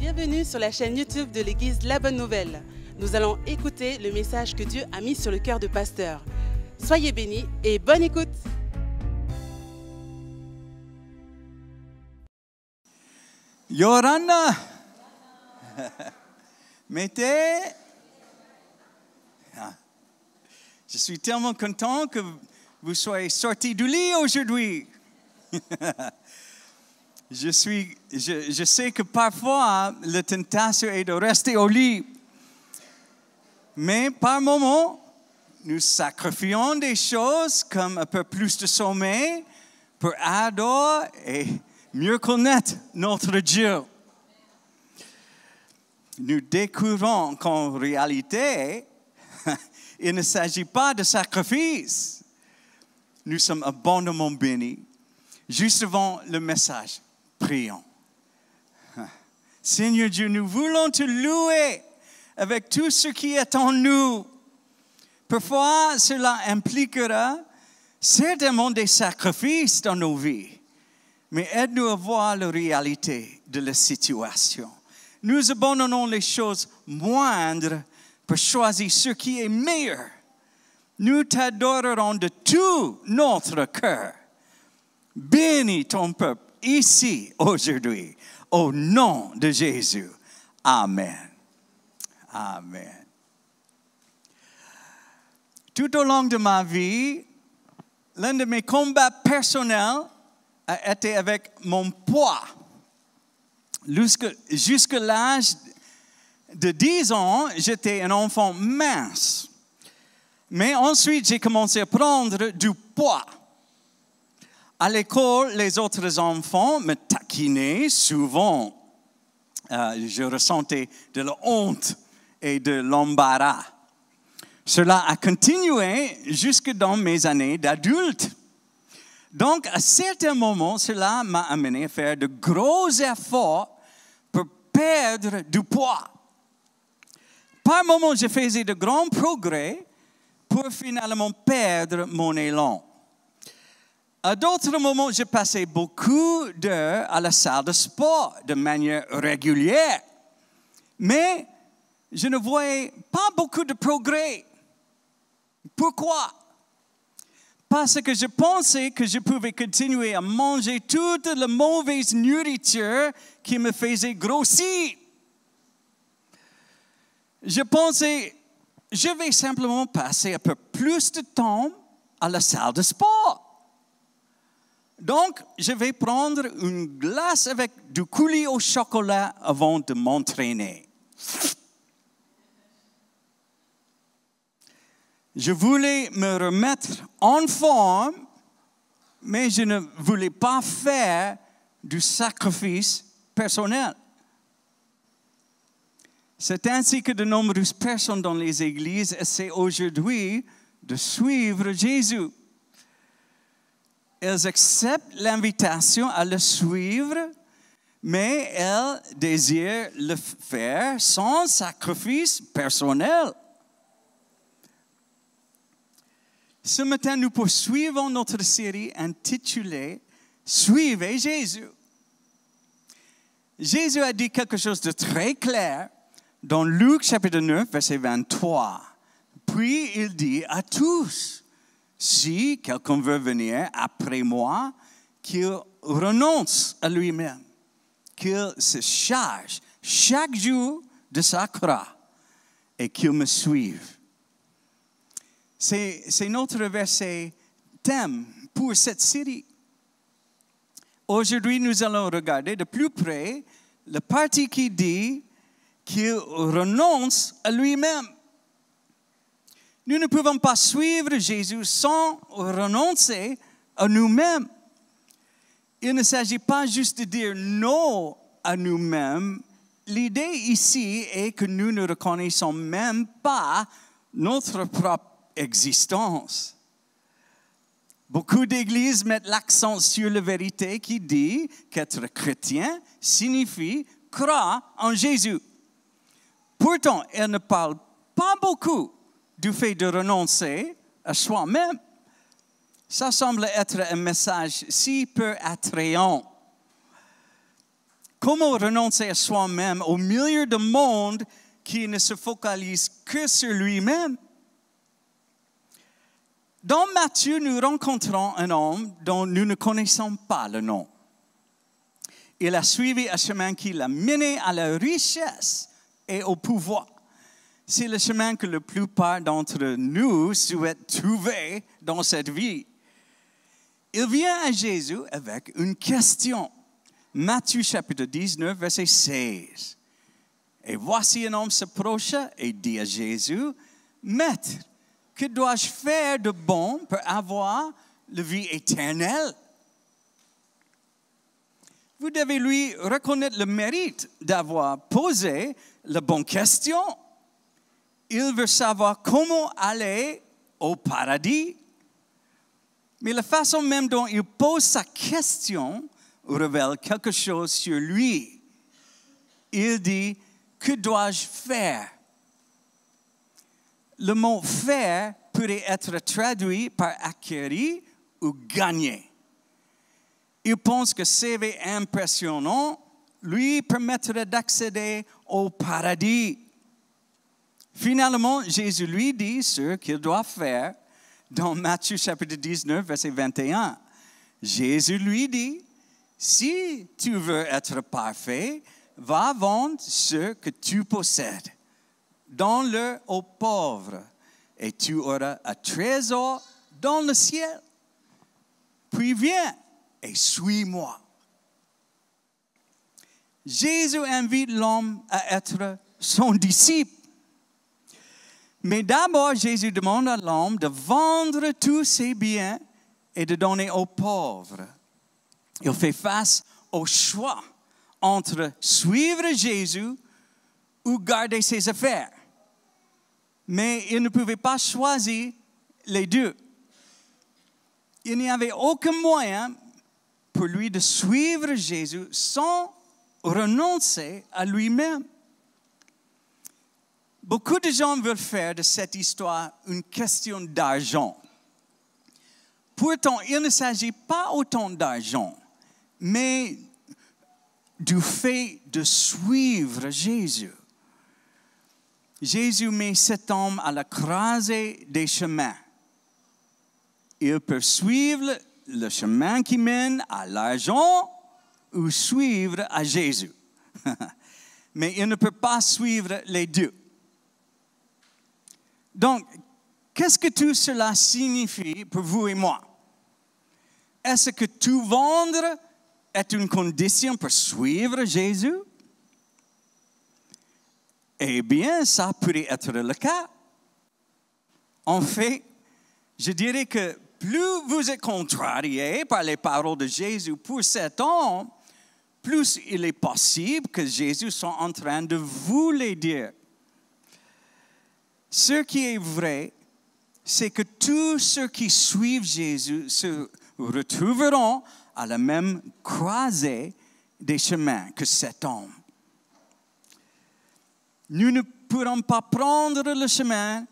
Bienvenue sur la chaîne YouTube de l'église La Bonne Nouvelle. Nous allons écouter le message que Dieu a mis sur le cœur de pasteur. Soyez bénis et bonne écoute. Yorana, mettez. Je suis tellement content que vous soyez sortis du lit aujourd'hui. Je sais que parfois, la tentation est de rester au lit. Mais par moments, nous sacrifions des choses comme un peu plus de sommeil pour adorer et mieux connaître notre Dieu. Nous découvrons qu'en réalité, il ne s'agit pas de sacrifice. Nous sommes abondamment bénis. Juste avant le message, prions. Seigneur Dieu, nous voulons te louer avec tout ce qui est en nous. Parfois, cela impliquera certainement des sacrifices dans nos vies. Mais aide-nous à voir la réalité de la situation. Nous abandonnons les choses moindres pour choisir ce qui est meilleur. Nous t'adorerons de tout notre cœur. Bénis ton peuple ici, aujourd'hui, au nom de Jésus. Amen. Amen. Tout au long de ma vie, l'un de mes combats personnels a été avec mon poids. Jusqu'à l'âge de 10 ans, j'étais un enfant mince. Mais ensuite, j'ai commencé à prendre du poids. À l'école, les autres enfants me taquinaient souvent. Je ressentais de la honte et de l'embarras. Cela a continué jusque dans mes années d'adulte. Donc, à certains moments, cela m'a amené à faire de gros efforts pour perdre du poids. Par moments, je faisais de grands progrès pour finalement perdre mon élan. À d'autres moments, je passais beaucoup d'heures à la salle de sport de manière régulière. Mais je ne voyais pas beaucoup de progrès. Pourquoi? Parce que je pensais que je pouvais continuer à manger toute la mauvaise nourriture qui me faisait grossir. Je pensais, je vais simplement passer un peu plus de temps à la salle de sport. Donc, je vais prendre une glace avec du coulis au chocolat avant de m'entraîner. Je voulais me remettre en forme, mais je ne voulais pas faire du sacrifice personnel. C'est ainsi que de nombreuses personnes dans les églises essaient aujourd'hui de suivre Jésus. Elles acceptent l'invitation à le suivre, mais elles désirent le faire sans sacrifice personnel. Ce matin, nous poursuivons notre série intitulée « Suivez Jésus ». Jésus a dit quelque chose de très clair dans Luc chapitre 9, verset 23. Puis il dit à tous, si quelqu'un veut venir après moi, qu'il renonce à lui-même, qu'il se charge chaque jour de sa croix et qu'il me suive. C'est notre verset thème pour cette série. Aujourd'hui, nous allons regarder de plus près la partie qui dit qu'il renonce à lui-même. Nous ne pouvons pas suivre Jésus sans renoncer à nous-mêmes. Il ne s'agit pas juste de dire non à nous-mêmes. L'idée ici est que nous ne reconnaissons même pas notre propre existence. Beaucoup d'églises mettent l'accent sur la vérité qui dit qu'être chrétien signifie croire en Jésus. Pourtant, elles ne parlent pas beaucoup du fait de renoncer à soi-même. Ça semble être un message si peu attrayant. Comment renoncer à soi-même au milieu d'un monde qui ne se focalise que sur lui-même? Dans Matthieu, nous rencontrons un homme dont nous ne connaissons pas le nom. Il a suivi un chemin qui l'a mené à la richesse et au pouvoir. C'est le chemin que la plupart d'entre nous souhaitent trouver dans cette vie. Il vient à Jésus avec une question. Matthieu chapitre 19, verset 16. Et voici un homme s'approcha et dit à Jésus, « Maître, que dois-je faire de bon pour avoir la vie éternelle? » Vous devez lui reconnaître le mérite d'avoir posé la bonne question. Il veut savoir comment aller au paradis. Mais la façon même dont il pose sa question révèle quelque chose sur lui. Il dit, « Que dois-je faire? » Le mot « faire » pourrait être traduit par « acquérir » ou « gagner ». Il pense que CV impressionnant lui permettrait d'accéder au paradis. Finalement, Jésus lui dit ce qu'il doit faire dans Matthieu chapitre 19, verset 21. Jésus lui dit, « Si tu veux être parfait, va vendre ce que tu possèdes. Donne-le aux pauvres, et tu auras un trésor dans le ciel. Puis viens et suis-moi. » Jésus invite l'homme à être son disciple. Mais d'abord, Jésus demande à l'homme de vendre tous ses biens et de donner aux pauvres. Il fait face au choix entre suivre Jésus ou garder ses affaires. Mais il ne pouvait pas choisir les deux. Il n'y avait aucun moyen pour lui de suivre Jésus sans renoncer à lui-même. Beaucoup de gens veulent faire de cette histoire une question d'argent. Pourtant, il ne s'agit pas autant d'argent, mais du fait de suivre Jésus. Jésus met cet homme à la croisée des chemins. Il peut suivre le chemin qui mène à l'argent ou suivre à Jésus. Mais il ne peut pas suivre les deux. Donc, qu'est-ce que tout cela signifie pour vous et moi? Est-ce que tout vendre est une condition pour suivre Jésus? Eh bien, ça pourrait être le cas. En fait, je dirais que plus vous êtes contrarié par les paroles de Jésus pour cet homme, plus il est possible que Jésus soit en train de vous les dire. Ce qui est vrai, c'est que tous ceux qui suivent Jésus se retrouveront à la même croisée des chemins que cet homme. Nous ne pourrons pas prendre le chemin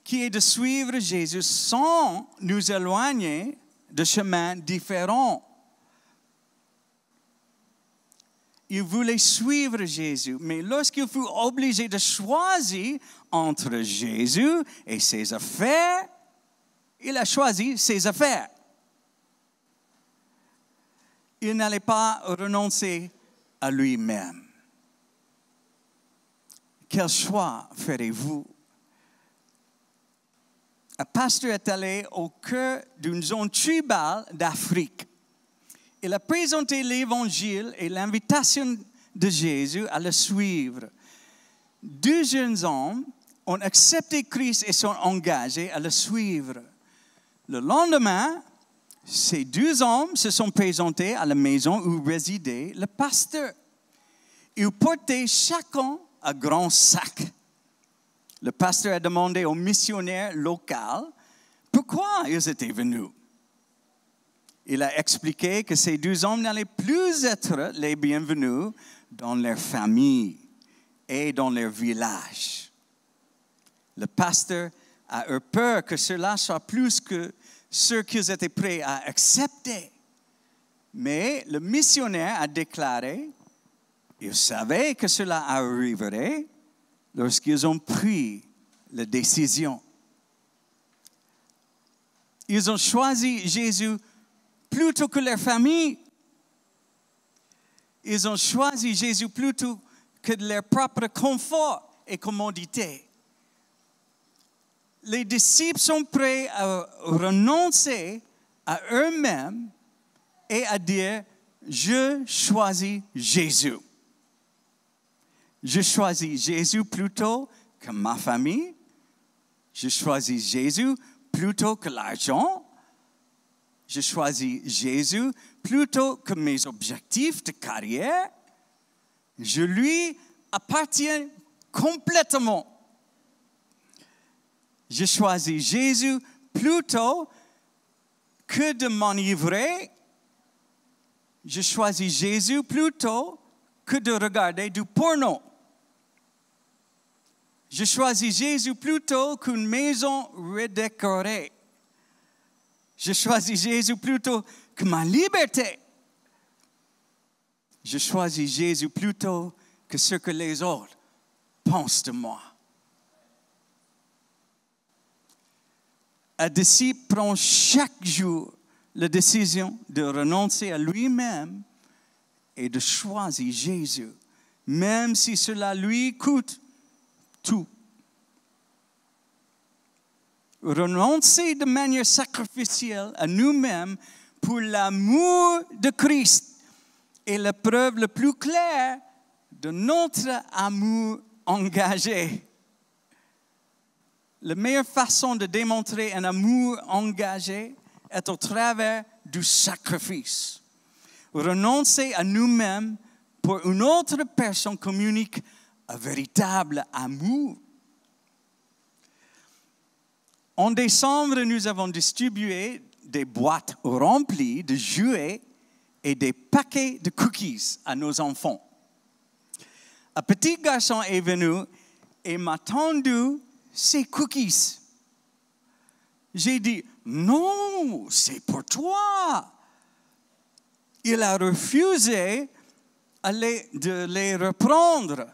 qui est de suivre Jésus sans nous éloigner de chemins différents. Il voulait suivre Jésus, mais lorsqu'il fut obligé de choisir entre Jésus et ses affaires, il a choisi ses affaires. Il n'allait pas renoncer à lui-même. Quel choix ferez-vous? Un pasteur est allé au cœur d'une zone tribale d'Afrique. Il a présenté l'Évangile et l'invitation de Jésus à le suivre. 2 jeunes hommes ont accepté Christ et sont engagés à le suivre. Le lendemain, ces 2 hommes se sont présentés à la maison où résidait le pasteur. Ils portaient chacun un grand sac. Le pasteur a demandé au missionnaire local pourquoi ils étaient venus. Il a expliqué que ces 2 hommes n'allaient plus être les bienvenus dans leur famille et dans leur village. Le pasteur a eu peur que cela soit plus que ce qu'ils étaient prêts à accepter. Mais le missionnaire a déclaré Ils savaient que cela arriverait lorsqu'ils ont pris la décision. Ils ont choisi Jésus plutôt que leur famille. Ils ont choisi Jésus plutôt que leur propre confort et commodité. Les disciples sont prêts à renoncer à eux-mêmes et à dire, je choisis Jésus. Je choisis Jésus plutôt que ma famille. Je choisis Jésus plutôt que l'argent. Je choisis Jésus plutôt que mes objectifs de carrière. Je lui appartiens complètement. Je choisis Jésus plutôt que de m'enivrer. Je choisis Jésus plutôt que de regarder du porno. Je choisis Jésus plutôt qu'une maison redécorée. Je choisis Jésus plutôt que ma liberté. Je choisis Jésus plutôt que ce que les autres pensent de moi. Un disciple prend chaque jour la décision de renoncer à lui-même et de choisir Jésus, même si cela lui coûte tout. Renoncer de manière sacrificielle à nous-mêmes pour l'amour de Christ est la preuve la plus claire de notre amour engagé. La meilleure façon de démontrer un amour engagé est au travers du sacrifice. Renoncer à nous-mêmes pour une autre personne communique un véritable amour. En décembre, nous avons distribué des boîtes remplies de jouets et des paquets de cookies à nos enfants. Un petit garçon est venu et m'a tendu ces cookies. J'ai dit, non, c'est pour toi. Il a refusé de les reprendre.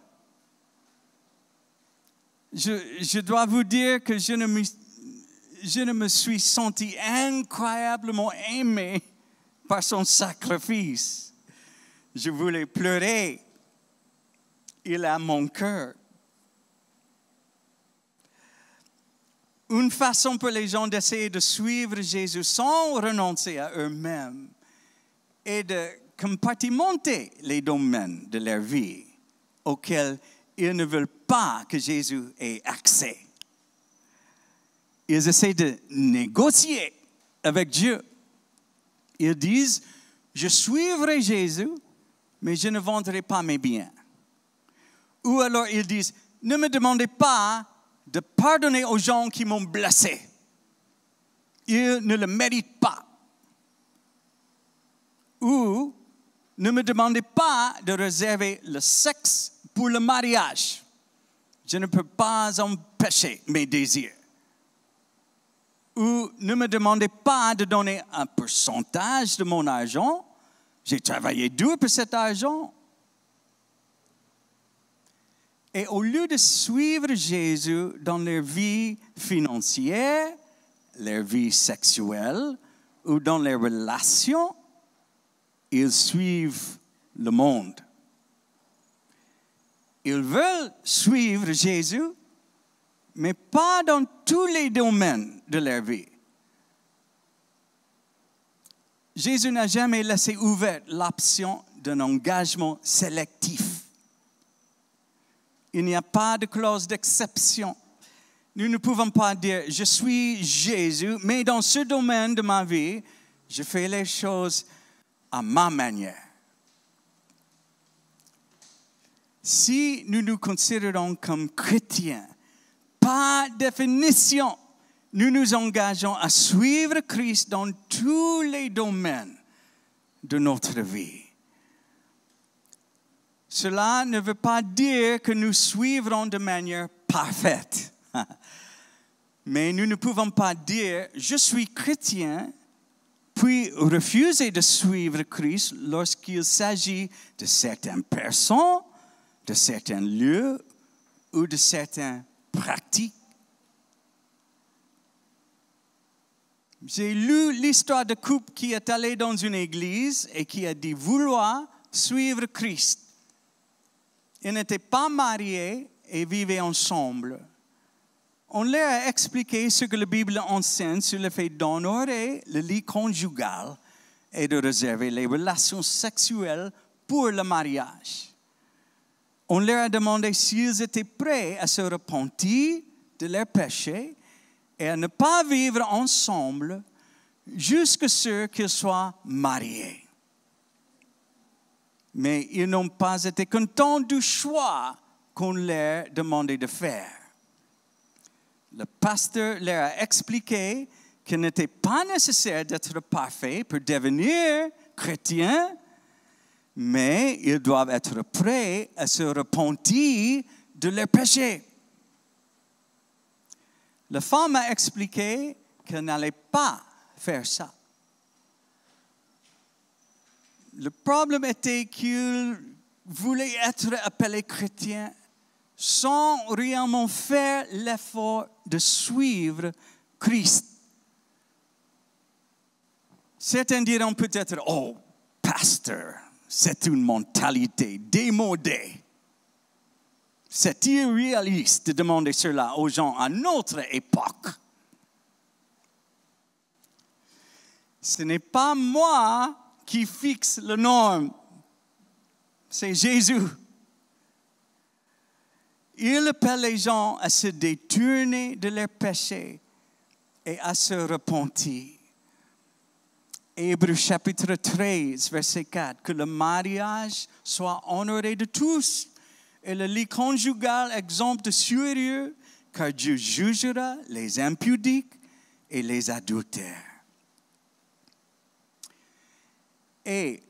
Je dois vous dire que je ne me suis senti incroyablement aimé par son sacrifice. Je voulais pleurer. Il a mon cœur. Une façon pour les gens d'essayer de suivre Jésus sans renoncer à eux-mêmes est de compartimenter les domaines de leur vie auxquels ils ne veulent pas que Jésus ait accès. Ils essaient de négocier avec Dieu. Ils disent, je suivrai Jésus, mais je ne vendrai pas mes biens. Ou alors ils disent, ne me demandez pas de pardonner aux gens qui m'ont blessé. Ils ne le méritent pas. Ou ne me demandez pas de réserver le sexe pour le mariage. Je ne peux pas empêcher mes désirs. Ou ne me demandez pas de donner un pourcentage de mon argent. J'ai travaillé dur pour cet argent. Et au lieu de suivre Jésus dans leur vie financière, leur vie sexuelle ou dans les relations, ils suivent le monde. Ils veulent suivre Jésus, mais pas dans tous les domaines de leur vie. Jésus n'a jamais laissé ouverte l'option d'un engagement sélectif. Il n'y a pas de clause d'exception. Nous ne pouvons pas dire, je suis Jésus, mais dans ce domaine de ma vie, je fais les choses à ma manière. Si nous nous considérons comme chrétiens, par définition, nous nous engageons à suivre Christ dans tous les domaines de notre vie. Cela ne veut pas dire que nous suivrons de manière parfaite. Mais nous ne pouvons pas dire, je suis chrétien puis refuser de suivre Christ lorsqu'il s'agit de certaines personnes, de certains lieux ou de certaines pratiques. J'ai lu l'histoire de couple qui est allé dans une église et qui a dit vouloir suivre Christ. Ils n'étaient pas mariés et vivaient ensemble. On leur a expliqué ce que la Bible enseigne sur le fait d'honorer le lit conjugal et de réserver les relations sexuelles pour le mariage. On leur a demandé s'ils étaient prêts à se repentir de leurs péchés et à ne pas vivre ensemble jusqu'à ce qu'ils soient mariés. Mais ils n'ont pas été contents du choix qu'on leur demandait de faire. Le pasteur leur a expliqué qu'il n'était pas nécessaire d'être parfait pour devenir chrétien, mais ils doivent être prêts à se repentir de leurs péchés. La femme a expliqué qu'elle n'allait pas faire ça. Le problème était qu'ils voulaient être appelés chrétiens sans réellement faire l'effort de suivre Christ. Certains diront peut-être, oh, pasteur, c'est une mentalité démodée. C'est irréaliste de demander cela aux gens à notre époque. Ce n'est pas moi qui fixe la norme, c'est Jésus. Il appelle les gens à se détourner de leurs péchés et à se repentir. Hébreux chapitre 13, verset 4, que le mariage soit honoré de tous et le lit conjugal exempt de souillure, car Dieu jugera les impudiques et les adultères. Et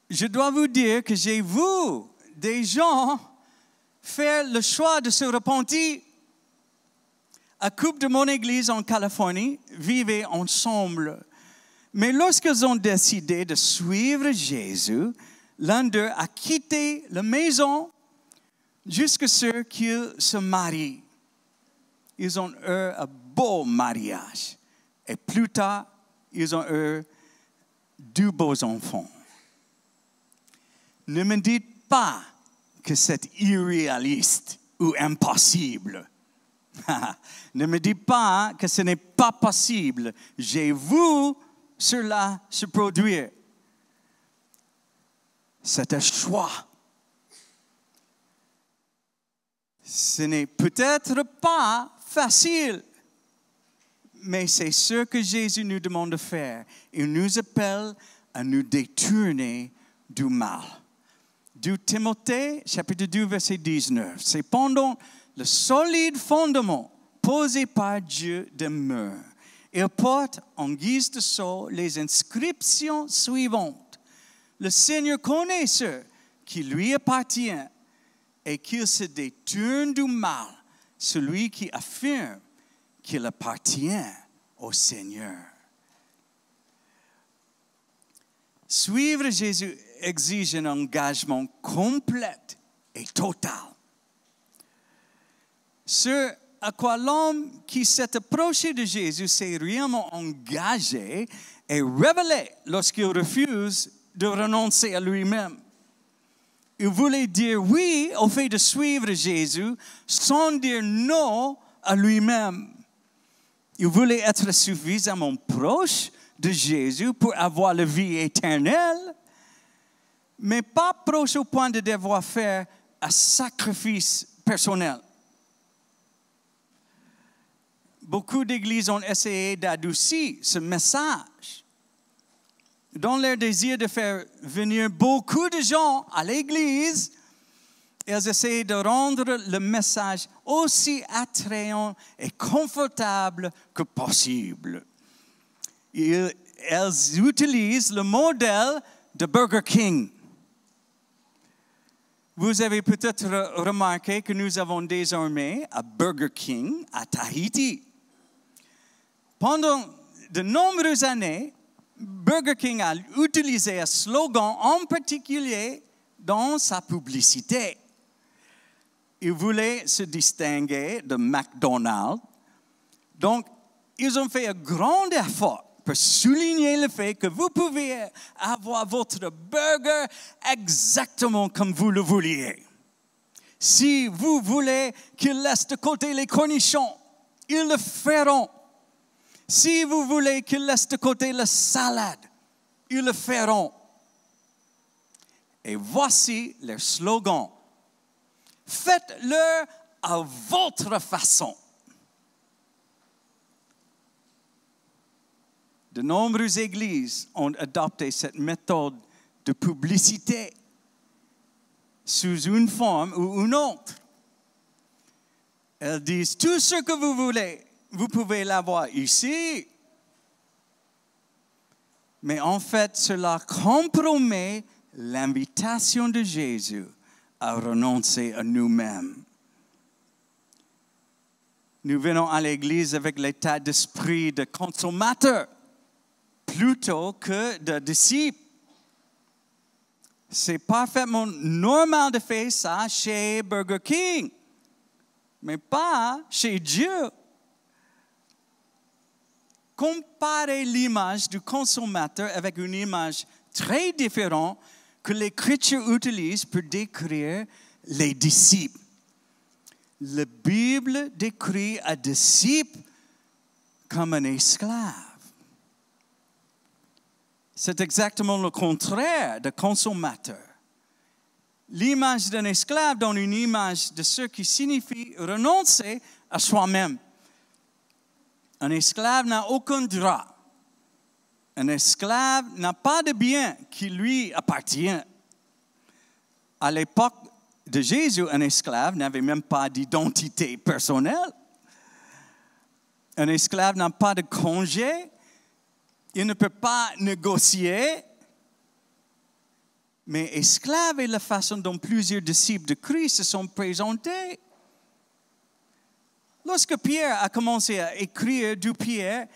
je dois vous dire que j'ai vu des gens faire le choix de se repentir. Un couple de mon église en Californie vivait ensemble. Mais lorsqu'ils ont décidé de suivre Jésus, l'un d'eux a quitté la maison jusqu'à ce qu'ils se marient. Ils ont eu un beau mariage. Et plus tard, ils ont eu 2 beaux enfants. Ne me dites pas que c'est irréaliste ou impossible. Ne me dites pas que ce n'est pas possible. J'ai vu cela se produire. C'est un choix. Ce n'est peut-être pas facile, mais c'est ce que Jésus nous demande de faire. Il nous appelle à nous détourner du mal. 2 Timothée, chapitre 2, verset 19. Cependant, le solide fondement posé par Dieu demeure. Il porte en guise de sceau les inscriptions suivantes. Le Seigneur connaît ceux qui lui appartiennent et qu'il se détourne du mal, celui qui affirme qu'il appartient au Seigneur. Suivre Jésus exige un engagement complet et total. Ce à quoi l'homme qui s'est approché de Jésus s'est réellement engagé est révélé lorsqu'il refuse de renoncer à lui-même. Il voulait dire oui au fait de suivre Jésus sans dire non à lui-même. Il voulait être suffisamment proche de Jésus pour avoir la vie éternelle, mais pas proche au point de devoir faire un sacrifice personnel. Beaucoup d'églises ont essayé d'adoucir ce message. Dans leur désir de faire venir beaucoup de gens à l'église, elles essaient de rendre le message aussi attrayant et confortable que possible. Elles utilisent le modèle de Burger King. Vous avez peut-être remarqué que nous avons désormais un Burger King à Tahiti. Pendant de nombreuses années, Burger King a utilisé un slogan en particulier dans sa publicité. Il voulait se distinguer de McDonald's. Donc, ils ont fait un grand effort pour souligner le fait que vous pouvez avoir votre burger exactement comme vous le vouliez. Si vous voulez qu'ils laissent de côté les cornichons, ils le feront. Si vous voulez qu'ils laissent de côté la salade, ils le feront. Et voici leur slogan. Faites-le à votre façon. De nombreuses églises ont adopté cette méthode de publicité sous une forme ou une autre. Elles disent tout ce que vous voulez, vous pouvez l'avoir ici. Mais en fait, cela compromet l'invitation de Jésus à renoncer à nous-mêmes. Nous venons à l'église avec l'état d'esprit de consommateur plutôt que de disciple. C'est parfaitement normal de faire ça chez Burger King, mais pas chez Dieu. Comparez l'image du consommateur avec une image très différente que l'Écriture utilise pour décrire les disciples. La Bible décrit un disciple comme un esclave. C'est exactement le contraire de consommateur. L'image d'un esclave donne une image de ce qui signifie renoncer à soi-même. Un esclave n'a aucun droit. Un esclave n'a pas de bien qui lui appartient. À l'époque de Jésus, un esclave n'avait même pas d'identité personnelle. Un esclave n'a pas de congé. Il ne peut pas négocier. Mais esclave est la façon dont plusieurs disciples de Christ se sont présentés. Lorsque Pierre a commencé à écrire du Pierre,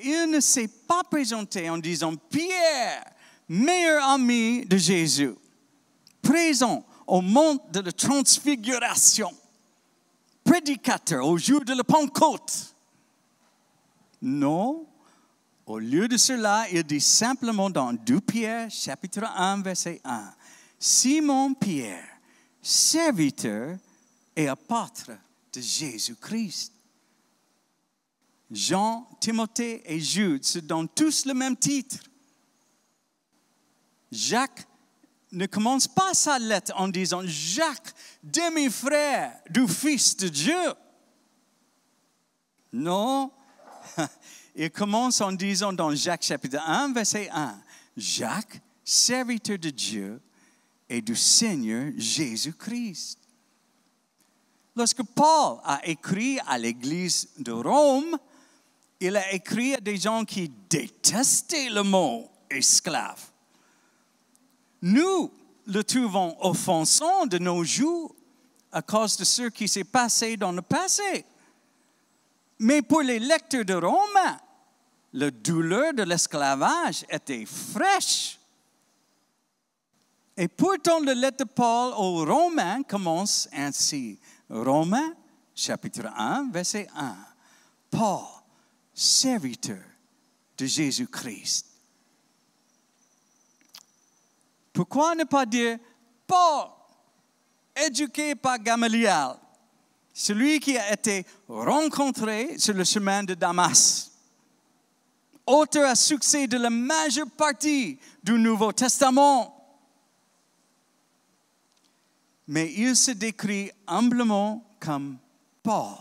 il ne s'est pas présenté en disant « Pierre, meilleur ami de Jésus, présent au mont de la transfiguration, prédicateur au jour de la Pentecôte. » Non, au lieu de cela, il dit simplement dans 2 Pierre, chapitre 1, verset 1, « Simon Pierre, serviteur et apôtre de Jésus-Christ. » Jean, Timothée et Jude se donnent tous le même titre. Jacques ne commence pas sa lettre en disant « Jacques, demi-frère du Fils de Dieu. » Non, il commence en disant dans Jacques chapitre 1, verset 1, « Jacques, serviteur de Dieu et du Seigneur Jésus-Christ. » Lorsque Paul a écrit à l'église de Rome, il a écrit à des gens qui détestaient le mot « esclave ». Nous le trouvons offensant de nos jours à cause de ce qui s'est passé dans le passé. Mais pour les lecteurs de Romains, la douleur de l'esclavage était fraîche. Et pourtant, la lettre de Paul aux Romains commence ainsi. Romains, chapitre 1, verset 1. Paul, serviteur de Jésus-Christ. Pourquoi ne pas dire Paul, éduqué par Gamaliel, celui qui a été rencontré sur le chemin de Damas, auteur à succès de la majeure partie du Nouveau Testament. Mais il se décrit humblement comme Paul,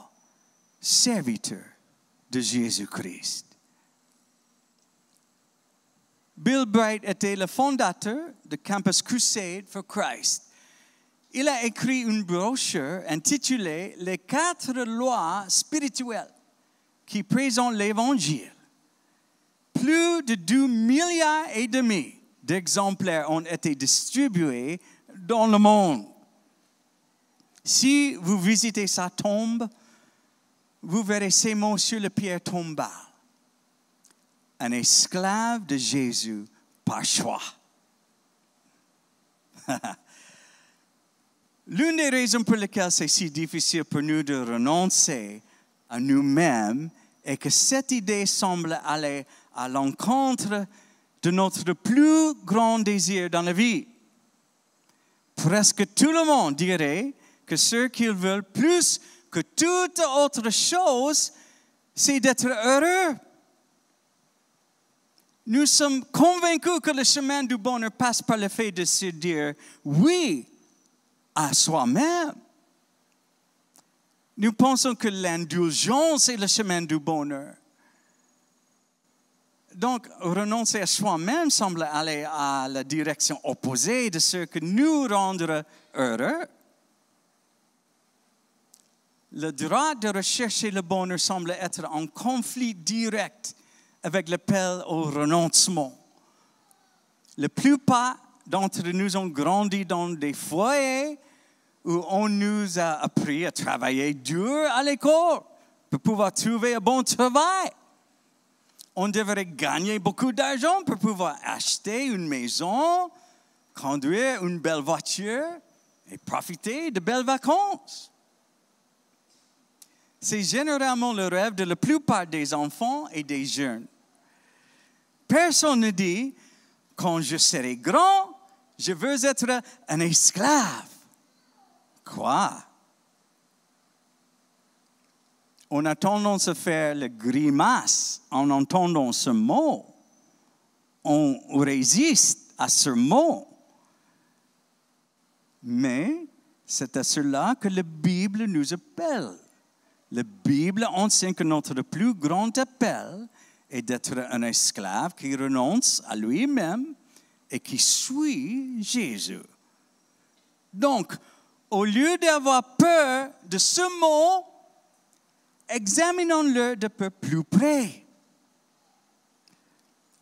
serviteur de Jésus-Christ. Bill Bright était le fondateur de Campus Crusade for Christ. Il a écrit une brochure intitulée « Les 4 lois spirituelles qui présentent l'Évangile ». Plus de 2,5 milliards d'exemplaires ont été distribués dans le monde. Si vous visitez sa tombe, vous verrez ces mots sur la pierre tombale. un esclave de Jésus par choix. L'une des raisons pour lesquelles c'est si difficile pour nous de renoncer à nous-mêmes est que cette idée semble aller à l'encontre de notre plus grand désir dans la vie. Presque tout le monde dirait que ce qu'ils veulent plus que toute autre chose, c'est d'être heureux. Nous sommes convaincus que le chemin du bonheur passe par le fait de se dire oui à soi-même. Nous pensons que l'indulgence est le chemin du bonheur. Donc, renoncer à soi-même semble aller à la direction opposée de ce que nous rendra heureux. Le droit de rechercher le bonheur semble être en conflit direct avec l'appel au renoncement. La plupart d'entre nous ont grandi dans des foyers où on nous a appris à travailler dur à l'école pour pouvoir trouver un bon travail. On devrait gagner beaucoup d'argent pour pouvoir acheter une maison, conduire une belle voiture et profiter de belles vacances. C'est généralement le rêve de la plupart des enfants et des jeunes. Personne ne dit, quand je serai grand, je veux être un esclave. Quoi? On a tendance à faire la grimace en entendant ce mot. On résiste à ce mot. Mais c'est à cela que la Bible nous appelle. La Bible enseigne que notre plus grand appel est d'être un esclave qui renonce à lui-même et qui suit Jésus. Donc, au lieu d'avoir peur de ce mot, examinons-le de peu plus près.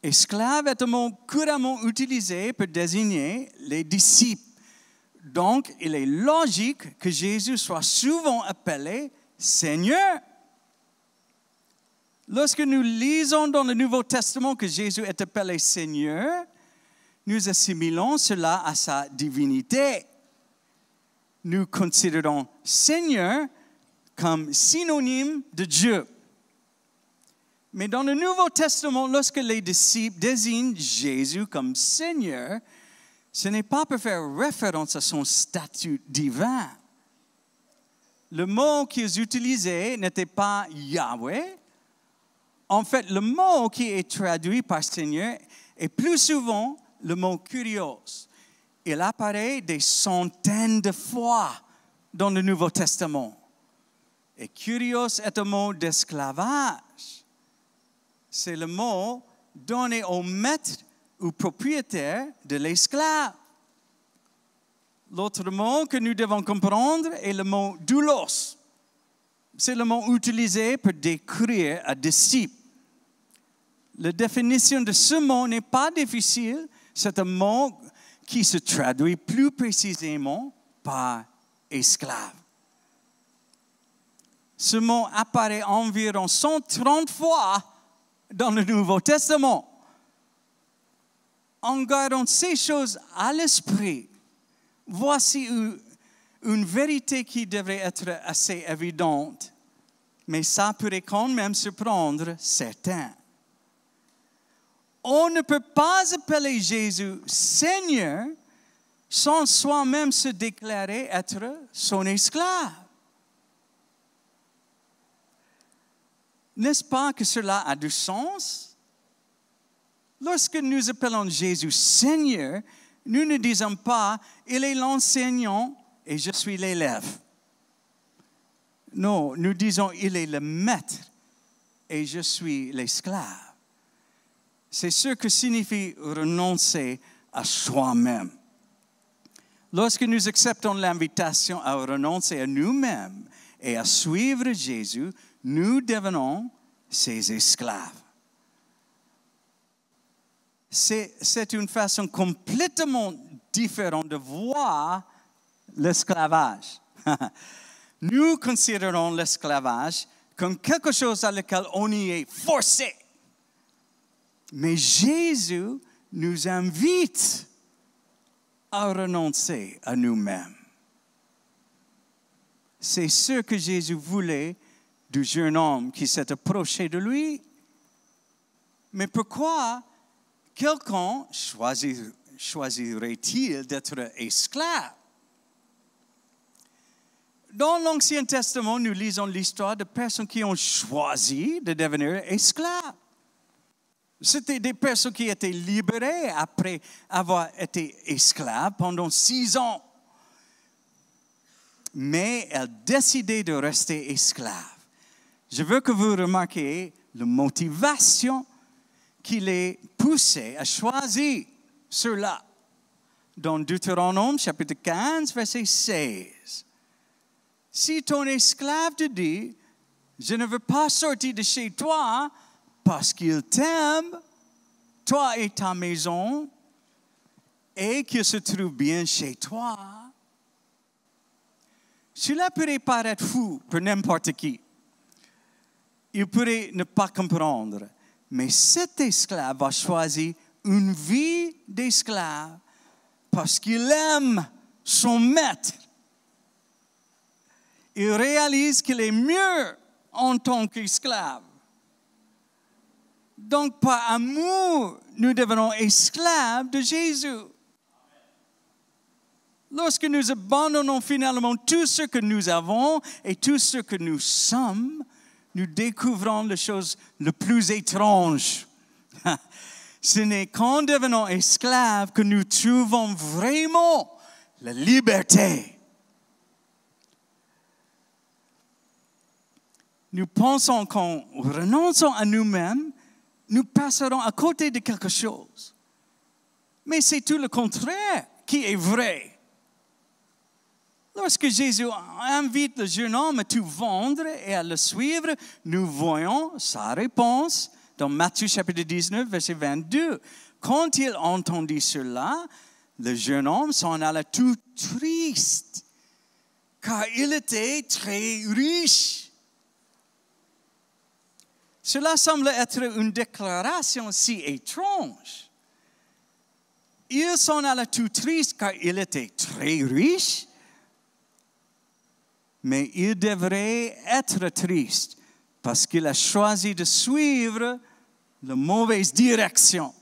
Esclave est un mot couramment utilisé pour désigner les disciples. Donc, il est logique que Jésus soit souvent appelé Seigneur. Lorsque nous lisons dans le Nouveau Testament que Jésus est appelé Seigneur, nous assimilons cela à sa divinité. Nous considérons Seigneur comme synonyme de Dieu. Mais dans le Nouveau Testament, lorsque les disciples désignent Jésus comme Seigneur, ce n'est pas pour faire référence à son statut divin. Le mot qu'ils utilisaient n'était pas Yahweh. En fait, le mot qui est traduit par Seigneur est plus souvent le mot Kyrios. Il apparaît des centaines de fois dans le Nouveau Testament. Et Kyrios est un mot d'esclavage. C'est le mot donné au maître ou propriétaire de l'esclave. L'autre mot que nous devons comprendre est le mot doulos. C'est le mot utilisé pour décrire un disciple. La définition de ce mot n'est pas difficile. C'est un mot qui se traduit plus précisément par esclave. Ce mot apparaît environ 130 fois dans le Nouveau Testament. En gardant ces choses à l'esprit, voici une vérité qui devrait être assez évidente, mais ça pourrait quand même surprendre certains. On ne peut pas appeler Jésus Seigneur sans soi-même se déclarer être son esclave. N'est-ce pas que cela a du sens? Lorsque nous appelons Jésus Seigneur, nous ne disons pas « il est l'enseignant et je suis l'élève ». Non, nous disons « il est le maître et je suis l'esclave ». C'est ce que signifie renoncer à soi-même. Lorsque nous acceptons l'invitation à renoncer à nous-mêmes et à suivre Jésus, nous devenons ses esclaves. C'est une façon complètement différente de voir l'esclavage. Nous considérons l'esclavage comme quelque chose à laquelle on y est forcé. Mais Jésus nous invite à renoncer à nous-mêmes. C'est ce que Jésus voulait du jeune homme qui s'est approché de lui. Mais pourquoi quelqu'un choisirait-il d'être esclave? Dans l'Ancien Testament, nous lisons l'histoire de personnes qui ont choisi de devenir esclaves. C'était des personnes qui étaient libérées après avoir été esclaves pendant 6 ans. Mais elles décidaient de rester esclaves. Je veux que vous remarquiez la motivation qui les poussait à choisir cela. Dans Deutéronome, chapitre 15, verset 16. Si ton esclave te dit, je ne veux pas sortir de chez toi parce qu'il t'aime, toi et ta maison, et qu'il se trouve bien chez toi, cela pourrait paraître fou pour n'importe qui. Il pourrait ne pas comprendre. Mais cet esclave a choisi une vie d'esclave parce qu'il aime son maître. Il réalise qu'il est mieux en tant qu'esclave. Donc, par amour, nous devenons esclaves de Jésus. Lorsque nous abandonnons finalement tout ce que nous avons et tout ce que nous sommes, nous découvrons les choses les plus étranges. Ce n'est qu'en devenant esclaves que nous trouvons vraiment la liberté. Nous pensons qu'en renonçant à nous-mêmes, nous passerons à côté de quelque chose. Mais c'est tout le contraire qui est vrai. Lorsque Jésus invite le jeune homme à tout vendre et à le suivre, nous voyons sa réponse dans Matthieu chapitre 19, verset 22. Quand il entendit cela, le jeune homme s'en alla tout triste, car il était très riche. Cela semble être une déclaration si étrange. Il s'en alla tout triste, car il était très riche. Mais il devrait être triste parce qu'il a choisi de suivre la mauvaise direction.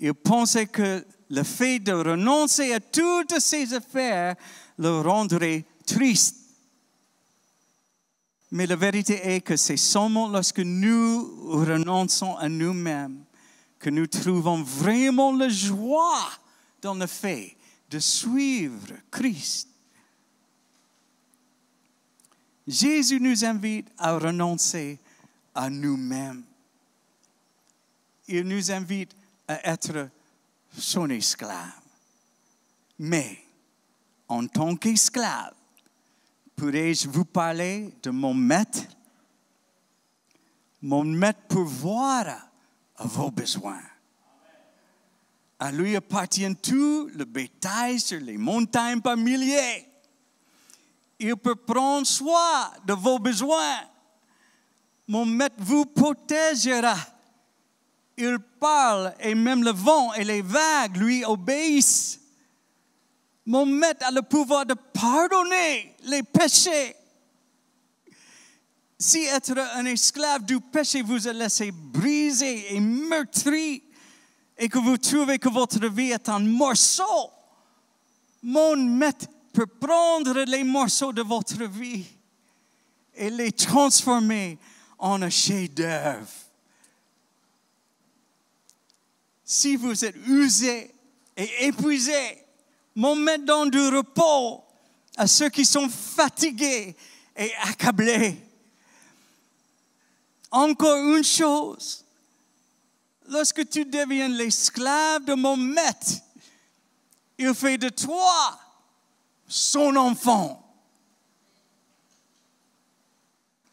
Il pensait que le fait de renoncer à toutes ses affaires le rendrait triste. Mais la vérité est que c'est seulement lorsque nous renonçons à nous-mêmes que nous trouvons vraiment la joie dans le fait de suivre Christ. Jésus nous invite à renoncer à nous-mêmes. Il nous invite à être son esclave. Mais, en tant qu'esclave, pourrais-je vous parler de mon maître? Mon maître pourvoira à vos besoins. À lui appartient tout le bétail sur les montagnes par milliers. Il peut prendre soin de vos besoins. Mon maître vous protégera. Il parle et même le vent et les vagues lui obéissent. Mon maître a le pouvoir de pardonner les péchés. Si être un esclave du péché vous a laissé brisé et meurtri et que vous trouvez que votre vie est un morceau, mon maître peut prendre les morceaux de votre vie et les transformer en un chef-d'œuvre. Si vous êtes usé et épuisé, mon maître donne du repos à ceux qui sont fatigués et accablés. Encore une chose, lorsque tu deviens l'esclave de mon maître, il fait de toi son enfant.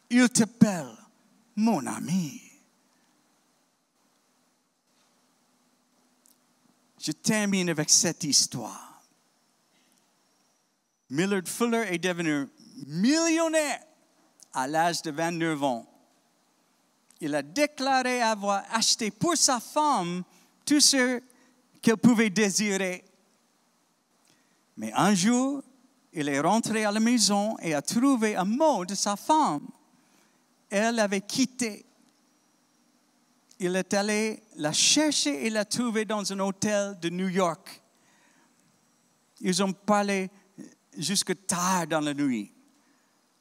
Il t'appelle mon ami. Je termine avec cette histoire. Millard Fuller est devenu millionnaire à l'âge de 29 ans. il a déclaré avoir acheté pour sa femme tout ce qu'elle pouvait désirer. Mais un jour, il est rentré à la maison et a trouvé un mot de sa femme. Elle l'avait quitté. Il est allé la chercher et l'a trouvée dans un hôtel de New York. Ils ont parlé jusque tard dans la nuit,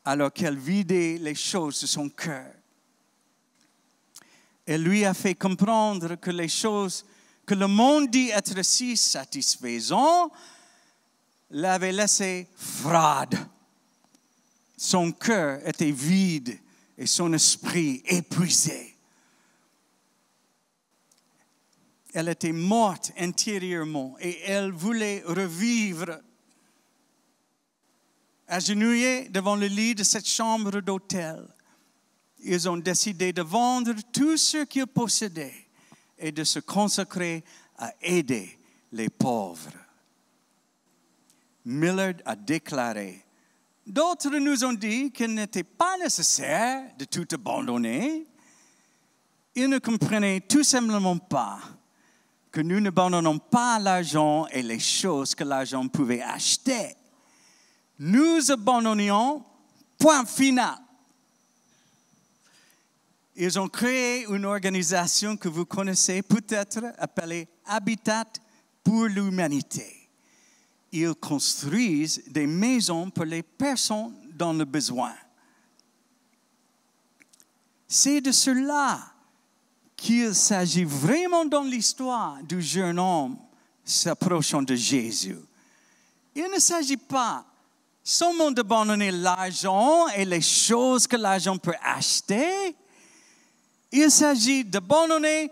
alors qu'elle vidait les choses de son cœur. Elle lui a fait comprendre que les choses que le monde dit être si satisfaisantes l'avaient laissé froide. Son cœur était vide et son esprit épuisé. Elle était morte intérieurement et elle voulait revivre. Agenouillés devant le lit de cette chambre d'hôtel, ils ont décidé de vendre tout ce qu'ils possédaient et de se consacrer à aider les pauvres. Millard a déclaré, « D'autres nous ont dit qu'il n'était pas nécessaire de tout abandonner. Ils ne comprenaient tout simplement pas que nous n'abandonnons pas l'argent et les choses que l'argent pouvait acheter. Nous abandonnions, point final. » Ils ont créé une organisation que vous connaissez peut-être, appelée Habitat pour l'humanité. Ils construisent des maisons pour les personnes dans le besoin. C'est de cela qu'il s'agit vraiment dans l'histoire du jeune homme s'approchant de Jésus. Il ne s'agit pas seulement d'abandonner l'argent et les choses que l'argent peut acheter. Il s'agit d'abandonner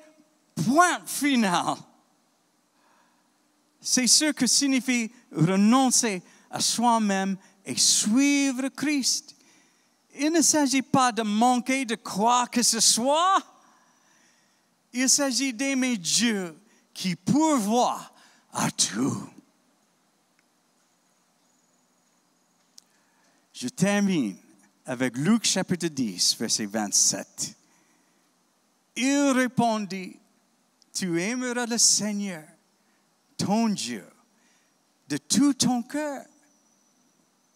point final. C'est ce que signifie renoncer à soi-même et suivre Christ. Il ne s'agit pas de manquer de quoi que ce soit. Il s'agit d'aimer Dieu qui pourvoit à tout. Je termine avec Luc chapitre 10, verset 27. Il répondit, « Tu aimeras le Seigneur, ton Dieu, de tout ton cœur,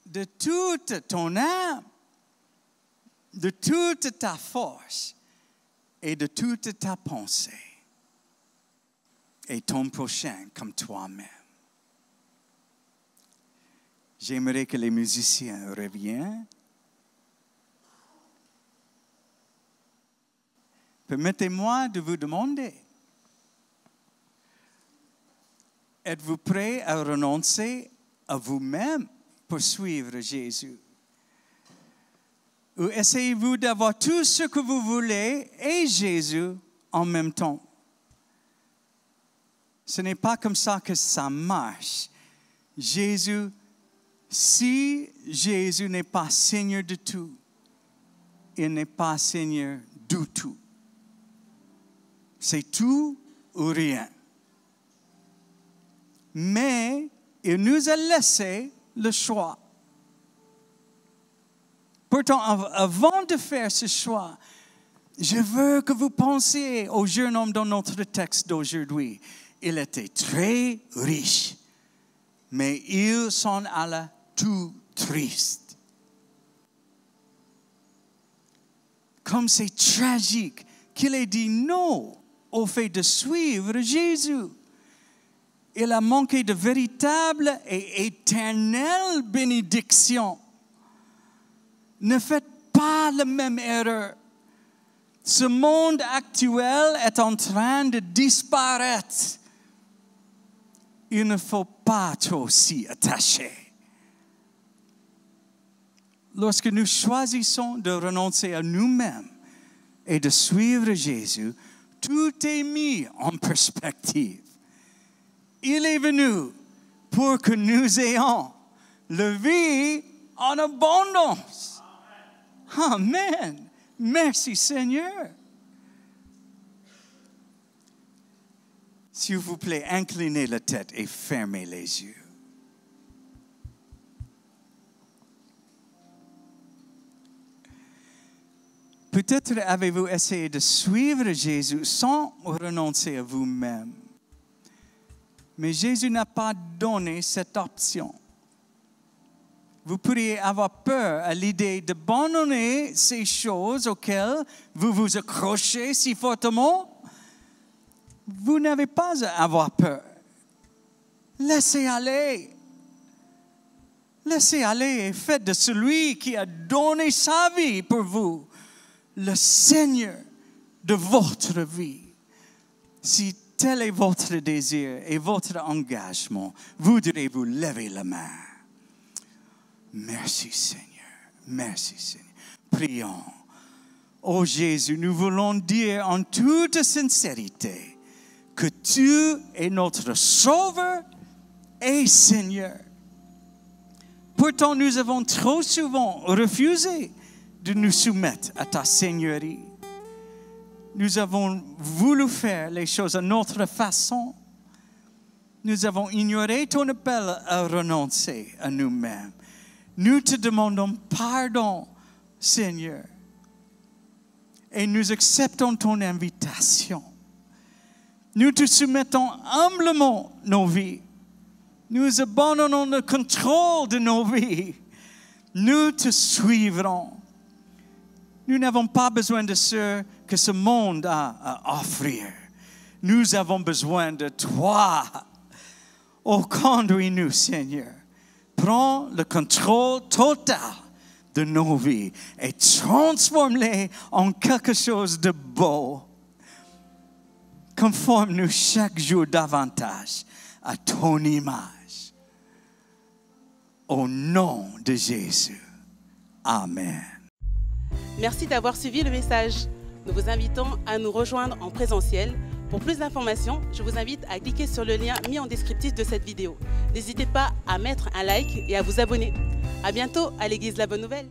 de toute ton âme, de toute ta force et de toute ta pensée, et ton prochain comme toi-même. » J'aimerais que les musiciens reviennent. Permettez-moi de vous demander, êtes-vous prêt à renoncer à vous-même pour suivre Jésus? Ou essayez-vous d'avoir tout ce que vous voulez et Jésus en même temps? Ce n'est pas comme ça que ça marche. Si Jésus n'est pas Seigneur de tout, il n'est pas Seigneur du tout. C'est tout ou rien. Mais il nous a laissé le choix. Pourtant, avant de faire ce choix, je veux que vous pensiez au jeune homme dans notre texte d'aujourd'hui. Il était très riche, mais il s'en alla tout triste. Comme c'est tragique qu'il ait dit non au fait de suivre Jésus. Il a manqué de véritable et éternelle bénédiction. Ne faites pas la même erreur. Ce monde actuel est en train de disparaître. Il ne faut pas trop s'y attacher. Lorsque nous choisissons de renoncer à nous-mêmes et de suivre Jésus, tout est mis en perspective. Il est venu pour que nous ayons la vie en abondance. Amen. Merci Seigneur. S'il vous plaît, inclinez la tête et fermez les yeux. Peut-être avez-vous essayé de suivre Jésus sans renoncer à vous-même. Mais Jésus n'a pas donné cette option. Vous pourriez avoir peur à l'idée d'abandonner ces choses auxquelles vous vous accrochez si fortement. Vous n'avez pas à avoir peur. Laissez aller. Laissez aller et faites de celui qui a donné sa vie pour vous le Seigneur de votre vie. Si tel est votre désir et votre engagement, voudrez-vous lever la main? Merci Seigneur, merci Seigneur. Prions. Ô Jésus, nous voulons dire en toute sincérité que tu es notre Sauveur et Seigneur. Pourtant, nous avons trop souvent refusé de nous soumettre à ta Seigneurie. Nous avons voulu faire les choses à notre façon. Nous avons ignoré ton appel à renoncer à nous-mêmes. Nous te demandons pardon, Seigneur. Et nous acceptons ton invitation. Nous te soumettons humblement nos vies. Nous abandonnons le contrôle de nos vies. Nous te suivrons. Nous n'avons pas besoin de ce que ce monde a à offrir. Nous avons besoin de toi. Oh, conduis-nous, Seigneur. Prends le contrôle total de nos vies et transforme-les en quelque chose de beau. Conforme-nous chaque jour davantage à ton image. Au nom de Jésus. Amen. Merci d'avoir suivi le message. Nous vous invitons à nous rejoindre en présentiel. Pour plus d'informations, je vous invite à cliquer sur le lien mis en descriptif de cette vidéo. N'hésitez pas à mettre un like et à vous abonner. À bientôt à l'Église La Bonne Nouvelle.